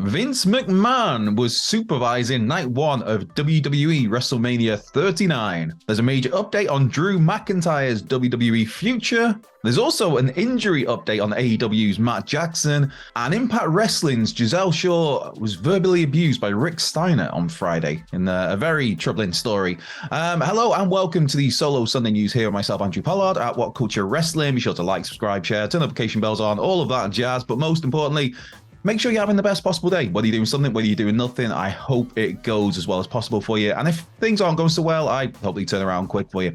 Vince McMahon was supervising night one of WWE WrestleMania 39. There's a major update on Drew McIntyre's WWE future. There's also an injury update on AEW's Matt Jackson, and Impact Wrestling's Giselle Shaw was verbally abused by Rick Steiner on Friday in a very troubling story. Hello and welcome to the Solo Sunday News here with myself, Andrew Pollard, at What Culture Wrestling. Be sure to like, subscribe, share, turn notification bells on, all of that jazz, but most importantly, make sure you're having the best possible day. Whether you're doing something, whether you're doing nothing, I hope it goes as well as possible for you. And if things aren't going so well, I hope they turn around quick for you.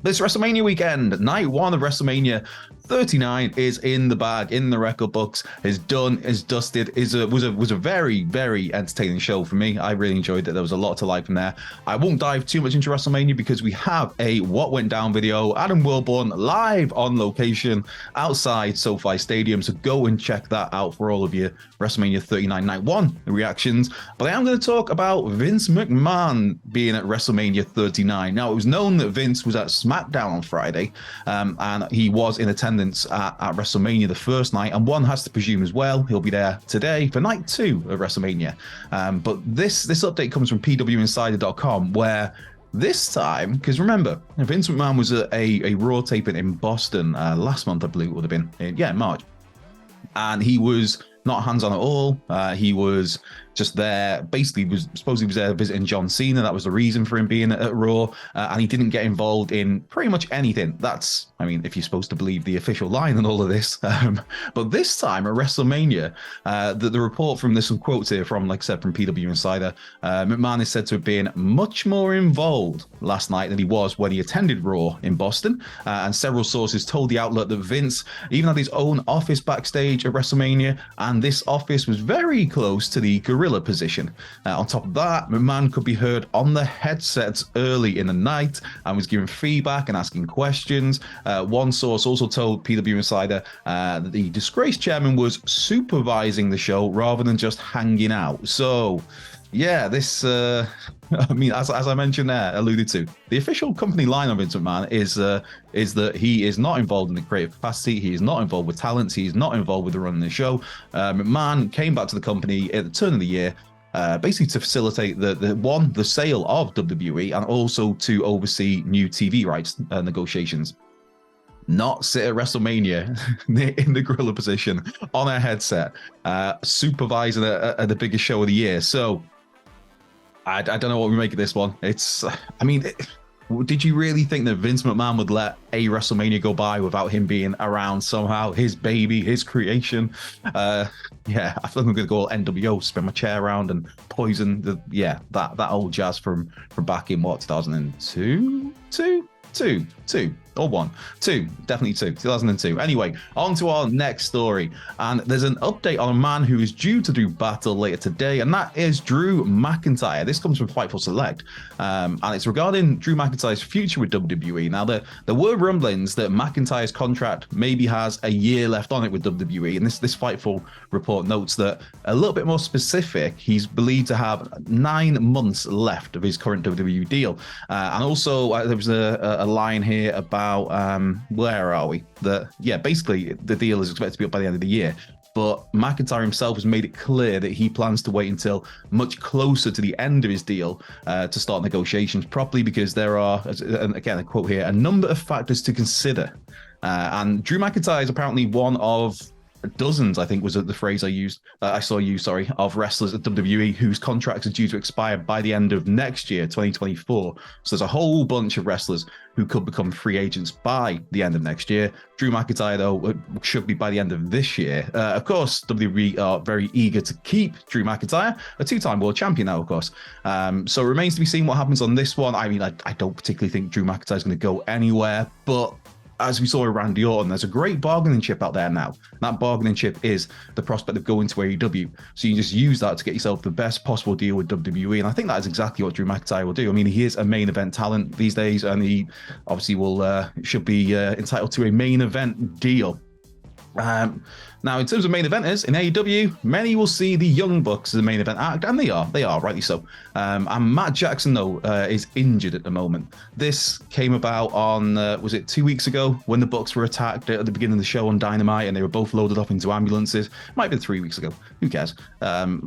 This WrestleMania weekend, night one of WrestleMania 39 is in the bag, in the record books, is done, is dusted, was a very, very entertaining show for me. I really enjoyed it. There was a lot to like from there. I won't dive too much into WrestleMania because we have a What Went Down video, Adam Wilborn live on location outside SoFi Stadium, so go and check that out for all of your WrestleMania 39 night one reactions. But I am going to talk about Vince McMahon being at WrestleMania 39. Now, it was known that Vince was at SmackDown on Friday, and he was in attendance at WrestleMania the first night, and one has to presume as well he'll be there today for night two of WrestleMania. But this update comes from PWInsider.com, where this time, because remember, Vince McMahon was at a Raw taping in Boston last month, I believe it would have been, in March, and he was not hands-on at all. He was just there, basically supposedly was there visiting John Cena. That was the reason for him being at Raw, and he didn't get involved in pretty much anything. That's, I mean, if you're supposed to believe the official line and all of this. But this time at WrestleMania, the report from this quotes here from, like I said, from PW Insider, McMahon is said to have been much more involved last night than he was when he attended Raw in Boston, and several sources told the outlet that Vince even had his own office backstage at WrestleMania, and this office was very close to the gorilla position. On top of that, McMahon could be heard on the headsets early in the night and was giving feedback and asking questions. One source also told PW Insider that the disgraced chairman was supervising the show rather than just hanging out. So, yeah, this, I mean, as I mentioned there, alluded to, the official company line on Vince McMahon is that he is not involved in the creative capacity, he is not involved with talents, he is not involved with the running the show. McMahon came back to the company at the turn of the year, basically to facilitate the sale of WWE and also to oversee new TV rights negotiations. Not sit at WrestleMania in the gorilla position on a headset, supervising the biggest show of the year. So I don't know what we make of this one. It's, I mean, did you really think that Vince McMahon would let a WrestleMania go by without him being around somehow? His baby, his creation. Yeah, I think I'm going to go all NWO, spin my chair around and poison that old jazz from back in what, 2002? Definitely 2002. Anyway, on to our next story, and there's an update on a man who is due to do battle later today, and that is Drew McIntyre. This comes from Fightful Select, and it's regarding Drew McIntyre's future with WWE. Now, there were rumblings that McIntyre's contract maybe has a year left on it with WWE, and this Fightful report notes that a little bit more specific, he's believed to have 9 months left of his current WWE deal, and also there was a line here about where are we? Basically the deal is expected to be up by the end of the year. But McIntyre himself has made it clear that he plans to wait until much closer to the end of his deal to start negotiations properly, because there are, again, a quote here, a number of factors to consider. And Drew McIntyre is apparently one of dozens, I think was the phrase I saw used, of wrestlers at WWE whose contracts are due to expire by the end of next year, 2024. So there's a whole bunch of wrestlers who could become free agents by the end of next year. Drew McIntyre, though, should be by the end of this year. Of course, WWE are very eager to keep Drew McIntyre, a two-time world champion now, of course. So it remains to be seen what happens on this one. I mean, I don't particularly think Drew McIntyre is going to go anywhere, but as we saw with Randy Orton, there's a great bargaining chip out there now. That bargaining chip is the prospect of going to AEW. So you just use that to get yourself the best possible deal with WWE. And I think that is exactly what Drew McIntyre will do. I mean, he is a main event talent these days, and he obviously should be entitled to a main event deal. Now, Now, in terms of main eventers in AEW, many will see the Young Bucks as the main event act, and they are, rightly so. And Matt Jackson, though, is injured at the moment. This came about on, was it 2 weeks ago, when the Bucks were attacked at the beginning of the show on Dynamite, and they were both loaded up into ambulances. Might have been 3 weeks ago. Who cares? It's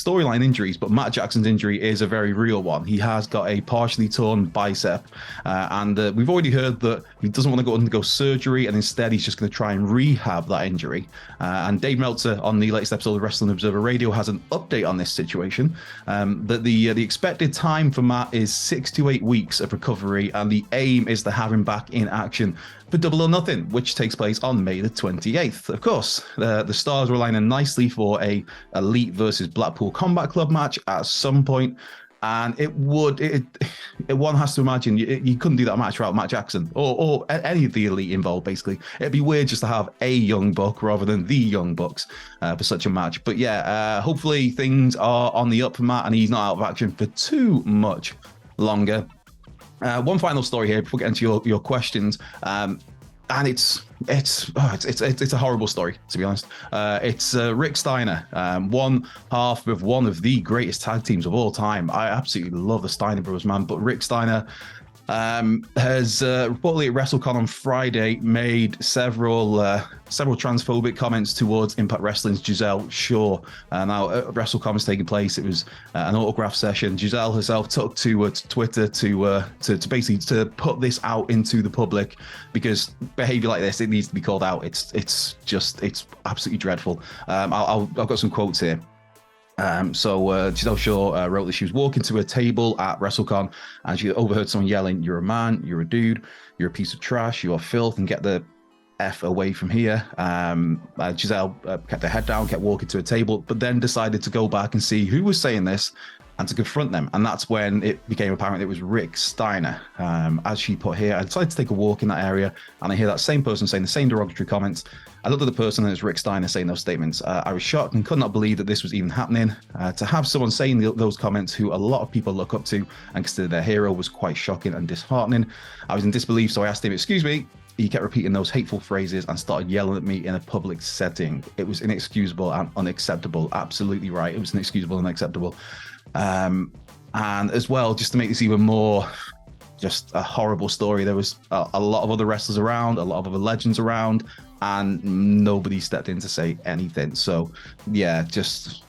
storyline injuries, but Matt Jackson's injury is a very real one. He has got a partially torn bicep, and we've already heard that he doesn't want to undergo surgery, and instead he's just going to try and rehab that injury. And Dave Meltzer on the latest episode of Wrestling Observer Radio has an update on this situation. That the expected time for Matt is 6 to 8 weeks of recovery, and the aim is to have him back in action for Double or Nothing, which takes place on May the 28th. Of course, the stars were lining nicely for a Elite versus Blackpool Combat Club match at some point. And one has to imagine you couldn't do that match without Matt Jackson or any of the Elite involved, basically. It'd be weird just to have a Young Buck rather than the Young Bucks for such a match. But yeah, hopefully things are on the up for Matt and he's not out of action for too much longer. One final story here before getting to your questions. And it's a horrible story, to be honest. It's Rick Steiner, one half of one of the greatest tag teams of all time. I absolutely love the Steiner Brothers, man. But Rick Steiner has reportedly at WrestleCon on Friday made several transphobic comments towards Impact Wrestling's Giselle Shaw. Now, WrestleCon was taking place. It was an autograph session. Giselle herself took to Twitter to basically to put this out into the public, because behavior like this, it needs to be called out. It's absolutely dreadful. I've got some quotes here. Giselle Shaw wrote that she was walking to a table at WrestleCon and she overheard someone yelling, "You're a man, you're a dude, you're a piece of trash, you are filth, and get the F away from here." Giselle kept her head down, kept walking to a table, but then decided to go back and see who was saying this and to confront them. And that's when it became apparent it was Rick Steiner. As she put here, I decided to take a walk in that area and I hear that same person saying the same derogatory comments. I looked at the person and it's Rick Steiner saying those statements. I was shocked and could not believe that this was even happening. To have someone saying those comments who a lot of people look up to and consider their hero was quite shocking and disheartening. I was in disbelief, so I asked him, "Excuse me." He kept repeating those hateful phrases and started yelling at me in a public setting. It was inexcusable and unacceptable. Absolutely right. It was inexcusable and unacceptable. And as well, just to make this even more just a horrible story, there was a lot of other wrestlers around, a lot of other legends around, and nobody stepped in to say anything. So yeah, just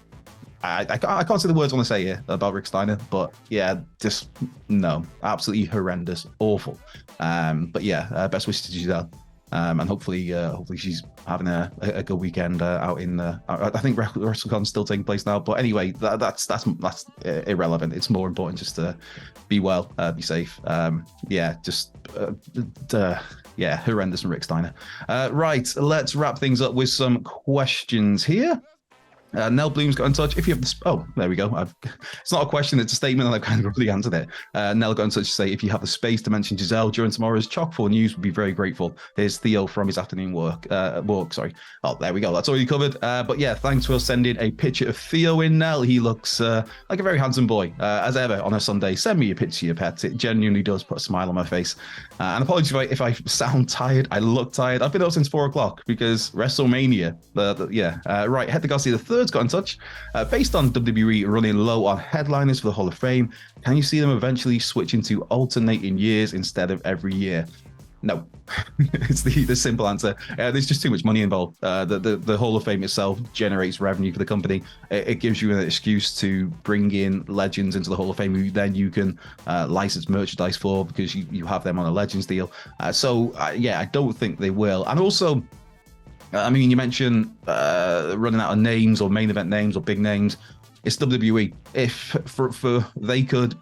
I can't say the words I want to say here about Rick Steiner, but yeah, just no, absolutely horrendous, awful. But yeah, best wishes to Giselle. And hopefully she's having a good weekend out in. I think WrestleCon's still taking place now, but anyway, that's irrelevant. It's more important just to be well, be safe. Horrendous from Rick Steiner. Right, let's wrap things up with some questions here. Nell Bloom's got in touch. If you have there we go. It's not a question, it's a statement, and I've kind of already answered it. Nell got in touch to say, if you have the space to mention Giselle during tomorrow's Chock4 News, would be very grateful. Here's Theo from his afternoon walk. Sorry. Oh, there we go. That's already covered. But yeah, thanks for sending a picture of Theo in, Nell. He looks like a very handsome boy. As ever, on a Sunday, send me a picture of your pet. It genuinely does put a smile on my face. And apologies if I sound tired. I look tired. I've been up since 4 o'clock because WrestleMania. Right, Hector Garcia III got in touch. Based on WWE running low on headliners for the Hall of Fame, can you see them eventually switching to alternating years instead of every year? No. It's the simple answer. There's just too much money involved. The Hall of Fame itself generates revenue for the company. It gives you an excuse to bring in legends into the Hall of Fame who then you can license merchandise for because you have them on a Legends deal. I don't think they will. And also, you mentioned running out of names or main event names or big names. It's WWE. If they could,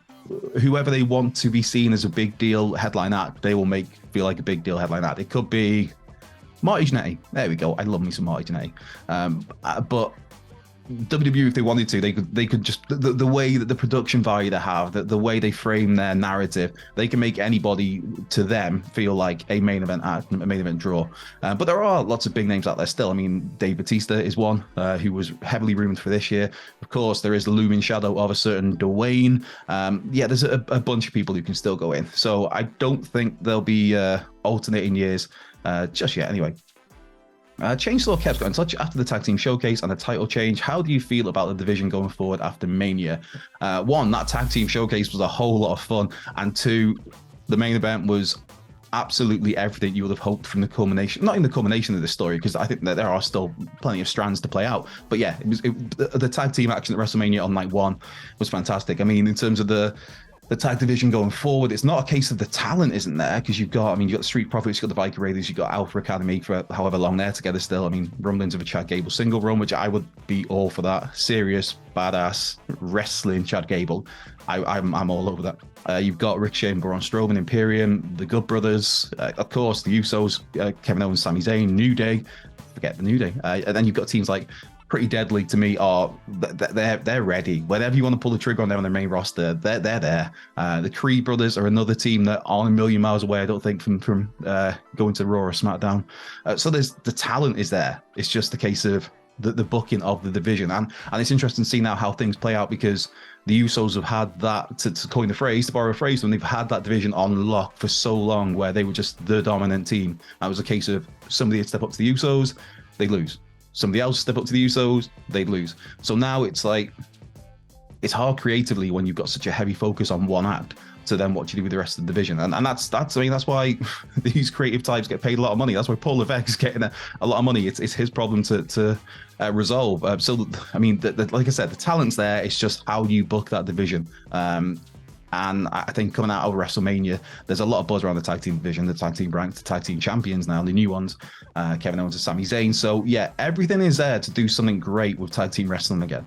whoever they want to be seen as a big deal headline act, they will feel like a big deal headline act. It could be Marty Jannetty. There we go. I love me some Marty Jannetty. But WWE, if they wanted to, they could just the way that the production value they have, the way they frame their narrative, they can make anybody to them feel like a main event act, a main event draw. But there are lots of big names out there still. I mean, Dave Bautista is one who was heavily rumored for this year. Of course, there is the looming shadow of a certain Dwayne. There's a bunch of people who can still go in. So I don't think there'll be alternating years just yet. Anyway. Chainsaw Kev's got in touch after the tag team showcase and the title change. How do you feel about the division going forward after Mania? One, that tag team showcase was a whole lot of fun. And two, the main event was absolutely everything you would have hoped from the culmination, not in the culmination of the story, because I think that there are still plenty of strands to play out. But yeah, the tag team action at WrestleMania on night one was fantastic. I mean, in terms of the tag division going forward, it's not a case of the talent isn't there, because you've got the Street Profits, you've got the Viking Raiders, you've got Alpha Academy for however long they're together still. I mean, rumblings of a Chad Gable single run, which I would be all for that. Serious, badass, wrestling Chad Gable. I'm all over that. You've got Ricochet and Braun Strowman, Imperium, the Good Brothers, of course, the Usos, Kevin Owens, Sami Zayn, New Day. Forget the New Day. And then you've got teams like Pretty Deadly. To me, they're ready. Whenever you want to pull the trigger on them on their main roster, they're there. The Creed brothers are another team that aren't a million miles away, I don't think, from going to Raw or SmackDown. So there's the talent is there. It's just a case of the booking of the division, and it's interesting to see now how things play out, because the Usos have had that, to coin the phrase, to borrow a phrase, when they've had that division on lock for so long, where they were just the dominant team. That was a case of somebody would step up to the Usos, they lose. Somebody else step up to the Usos, they'd lose. So now it's like, it's hard creatively when you've got such a heavy focus on one act to then what you do with the rest of the division. And that's I mean, that's why these creative types get paid a lot of money. That's why Paul Levesque is getting a lot of money. It's his problem to resolve. So, I mean, like I said, the talent's there. It's just how you book that division. And I think coming out of WrestleMania, there's a lot of buzz around the tag team division, the tag team ranked, the tag team champions now, the new ones, Kevin Owens and Sami Zayn. So yeah, everything is there to do something great with tag team wrestling again.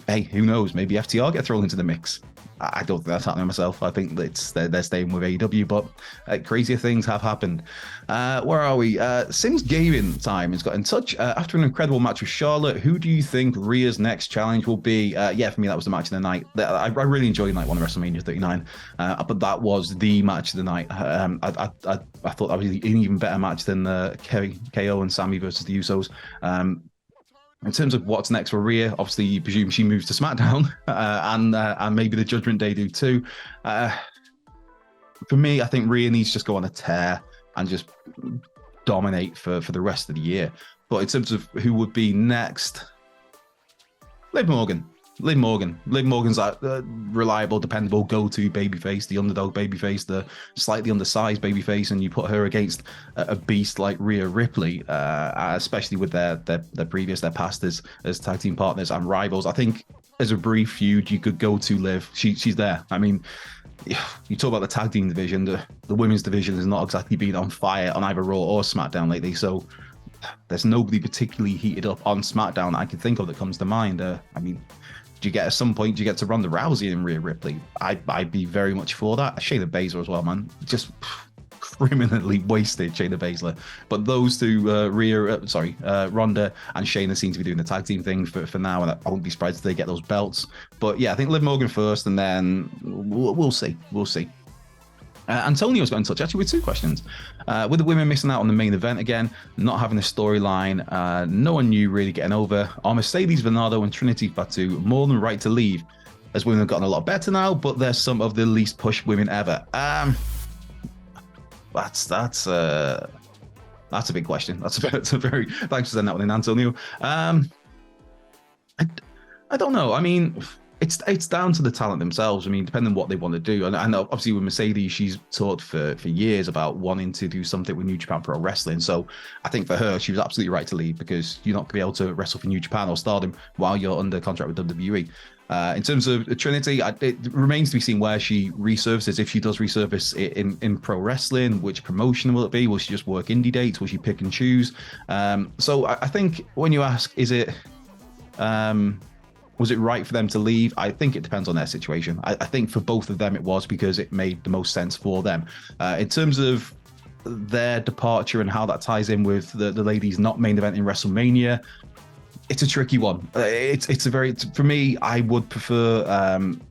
Hey, who knows? Maybe FTR get thrown into the mix. I don't think that's happening myself. I think they're staying with AEW, but crazier things have happened. Where are we? Sims Gaming Time has got in touch. After an incredible match with Charlotte, who do you think Rhea's next challenge will be? Yeah, for me, that was the match of the night. I really enjoyed night one of WrestleMania 39, but that was the match of the night. I thought that was an even better match than KO and Sammy versus the Usos. In terms of what's next for Rhea, obviously you presume she moves to SmackDown, and maybe the Judgment Day do too. For me, I think Rhea needs to just go on a tear and just dominate for the rest of the year. But in terms of who would be next, Liv Morgan. Liv Morgan's that reliable, dependable go-to babyface, the underdog babyface, the slightly undersized babyface, and you put her against a beast like Rhea Ripley, especially with their past as tag team partners and rivals. I think as a brief feud, you could go to Liv. She's there. I mean, you talk about the tag team division, the women's division has not exactly been on fire on either Raw or SmackDown lately, so there's nobody particularly heated up on SmackDown I can think of that comes to mind. I mean, at some point, do you get to Ronda Rousey and Rhea Ripley? I'd be very much for that. Shayna Baszler as well, man. Just criminally wasted Shayna Baszler. But those two, Ronda and Shayna seem to be doing the tag team thing for now, and I won't be surprised if they get those belts. But yeah, I think Liv Morgan first, and then we'll see. Antonio's got in touch actually with two questions. With the women missing out on the main event again, not having a storyline, no one new really getting over, are Mercedes Varnado and Trinity Fatu more than right to leave, as women have gotten a lot better now, but they're some of the least pushed women ever? That's a big question. That's a very, thanks for sending that one in, Antonio. I don't know. I mean, it's down to the talent themselves. I mean, depending on what they want to do. And obviously with Mercedes, she's talked for years about wanting to do something with New Japan Pro Wrestling. So I think for her, she was absolutely right to leave, because you're not going to be able to wrestle for New Japan or Stardom while you're under contract with WWE. In terms of Trinity, it remains to be seen where she resurfaces. If she does resurface in pro wrestling, which promotion will it be? Will she just work indie dates? Will she pick and choose? So I think when you ask, was it right for them to leave? I think it depends on their situation. I think for both of them it was, because it made the most sense for them. In terms of their departure and how that ties in with the ladies not main event in WrestleMania, it's a tricky one. It's a very, for me, I would prefer,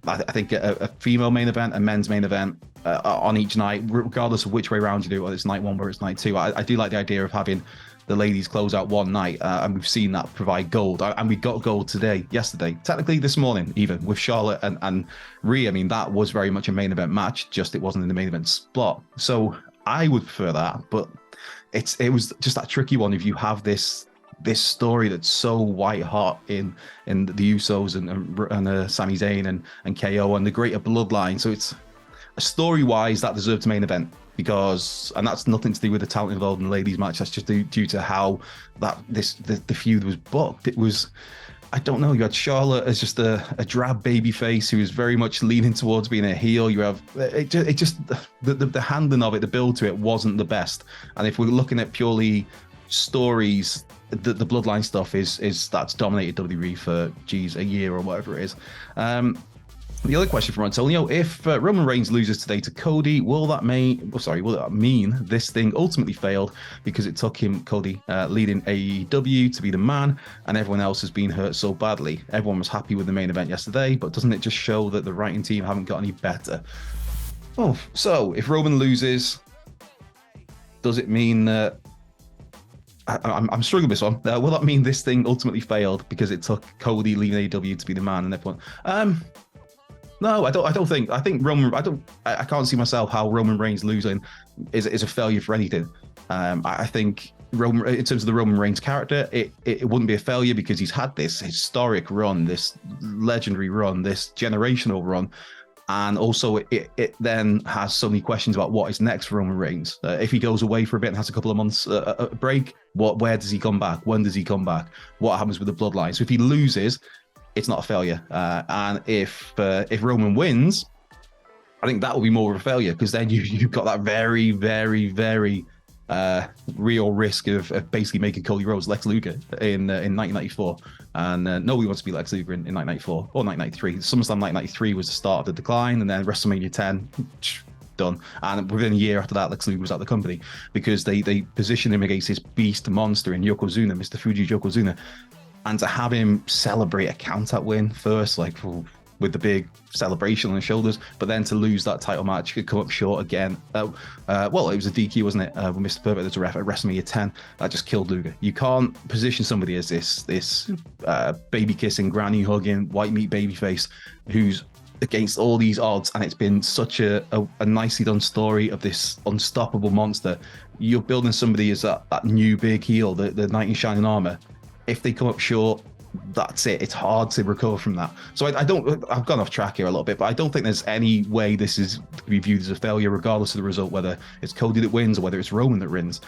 I think a female main event, a men's main event on each night, regardless of which way around you do it, whether it's night one or it's night two. I do like the idea of having the ladies close out one night, and we've seen that provide gold, and we got gold yesterday, technically this morning, even with Charlotte and Rhea. I mean, that was very much a main event match, just it wasn't in the main event slot. So I would prefer that, but it was just that tricky one. If you have this story that's so white hot in the Usos and Sami Zayn and KO and the greater bloodline, so it's story wise that deserved a main event, because, and that's nothing to do with the talent involved in the ladies match, that's just due to how the feud was booked. It was, I don't know, you had Charlotte as just a drab baby face who was very much leaning towards being a heel. You have it just the handling of it, the build to it wasn't the best. And if we're looking at purely stories, the bloodline stuff is that's dominated WWE for a year or whatever it is. The other question from Antonio: if Roman Reigns loses today to Cody, will that mean this thing ultimately failed because it took him, Cody, leading AEW to be the man, and everyone else has been hurt so badly? Everyone was happy with the main event yesterday, but doesn't it just show that the writing team haven't got any better? Oh, so if Roman loses, does it mean that I'm struggling with this one? Will that mean this thing ultimately failed because it took Cody leaving AEW to be the man and everyone? No, I don't think. I think Roman. I can't see myself how Roman Reigns losing is a failure for anything. I think Roman, in terms of the Roman Reigns character, it wouldn't be a failure because he's had this historic run, this legendary run, this generational run, and also it then has so many questions about what is next for Roman Reigns. If he goes away for a bit and has a couple of months a break, where does he come back? When does he come back? What happens with the bloodline? So if he loses, it's not a failure. And if Roman wins, I think that will be more of a failure, because then you've got that very, very, very real risk of basically making Cody Rhodes Lex Luger in 1994. And nobody wants to be Lex Luger in 1994 or 1993. SummerSlam 1993 was the start of the decline, and then WrestleMania 10, done. And within a year after that, Lex Luger was at the company because they positioned him against this beast monster in Yokozuna, Mr. Fuji Yokozuna. And to have him celebrate a count-out win first, like with the big celebration on his shoulders, but then to lose that title match, could come up short again. Well, it was a DQ, wasn't it? With Mr. Perfect as a ref at WrestleMania 10. That just killed Luger. You can't position somebody as this baby-kissing, granny-hugging, white meat babyface who's against all these odds, and it's been such a nicely done story of this unstoppable monster. You're building somebody as that new big heel, the knight in shining armor. If they come up short, that's it. It's hard to recover from that. So I've gone off track here a little bit, but I don't think there's any way this is to be viewed as a failure, regardless of the result, whether it's Cody that wins or whether it's Roman that wins.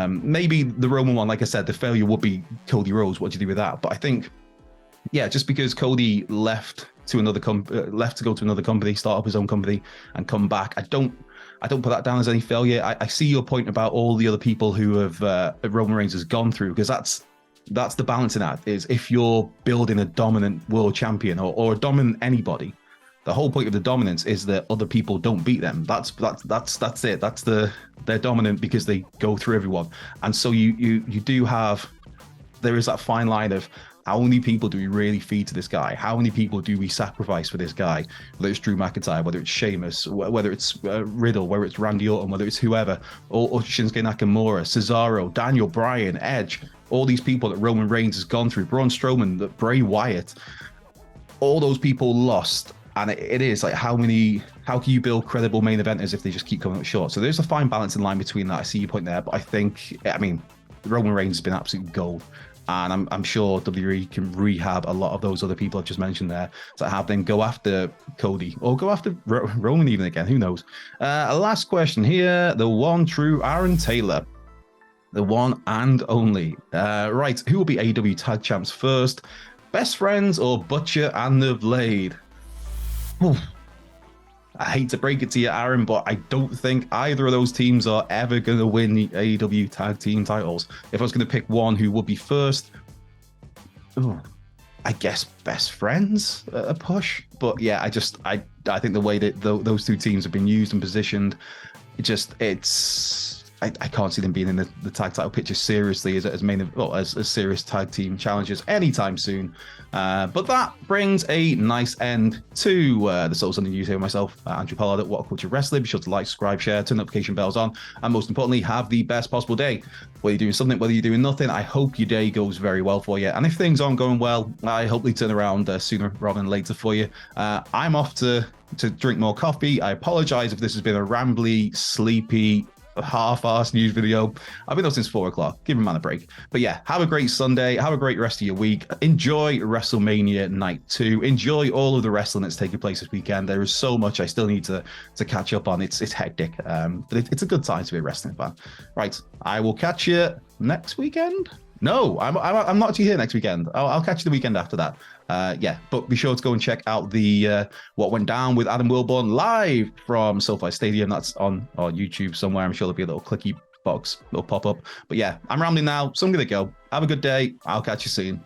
Maybe the Roman one, like I said, the failure would be Cody Rhodes. What do you do with that? But I think, yeah, just because Cody left to go to another company, start up his own company, and come back, I don't put that down as any failure. I see your point about all the other people who have Roman Reigns has gone through, because that's the balancing act. Is if you're building a dominant world champion or a dominant anybody, the whole point of the dominance is that other people don't beat them. That's it. They're dominant because they go through everyone. And so you do have, there is that fine line of how many people do we really feed to this guy? How many people do we sacrifice for this guy? Whether it's Drew McIntyre, whether it's Sheamus, whether it's Riddle, whether it's Randy Orton, whether it's whoever, or Shinsuke Nakamura, Cesaro, Daniel Bryan, Edge, all these people that Roman Reigns has gone through, Braun Strowman, Bray Wyatt, all those people lost. And it is like, how can you build credible main eventers if they just keep coming up short? So there's a fine balance in line between that. I see your point there, but I mean, Roman Reigns has been absolute gold. And I'm sure WWE can rehab a lot of those other people I've just mentioned there to have them go after Cody or go after Roman even again. Who knows? Last question here. The one true Aaron Taylor. The one and only. Right. Who will be AEW Tag Champs first? Best Friends or Butcher and the Blade? Oof. I hate to break it to you, Aaron, but I don't think either of those teams are ever going to win the AEW Tag Team titles. If I was going to pick one who would be first, I guess Best Friends a push. But yeah, I think the way that those two teams have been used and positioned, I can't see them being in the tag title picture seriously as serious tag team challenges anytime soon. But that brings a nice end to the Soul Sunday News here with myself, Andrew Pollard at What Culture Wrestling. Be sure to like, subscribe, share, turn notification bells on, and most importantly, have the best possible day. Whether you're doing something, whether you're doing nothing, I hope your day goes very well for you. And if things aren't going well, I hope they turn around sooner rather than later for you. I'm off to drink more coffee. I apologize if this has been a rambly, sleepy, half-assed news video. I've been up since 4 o'clock. Give a man a break. But yeah, have a great Sunday. Have a great rest of your week. Enjoy WrestleMania Night 2. Enjoy all of the wrestling that's taking place this weekend. There is so much I still need to catch up on. It's hectic, but it's a good time to be a wrestling fan. Right, I will catch you next weekend. No, I'm not actually here next weekend. I'll catch you the weekend after that. Yeah, but be sure to go and check out the what went down with Adam Wilborn live from SoFi Stadium. That's on YouTube somewhere. I'm sure there'll be a little clicky box, little pop up. But yeah, I'm rambling now, so I'm gonna go. Have a good day. I'll catch you soon.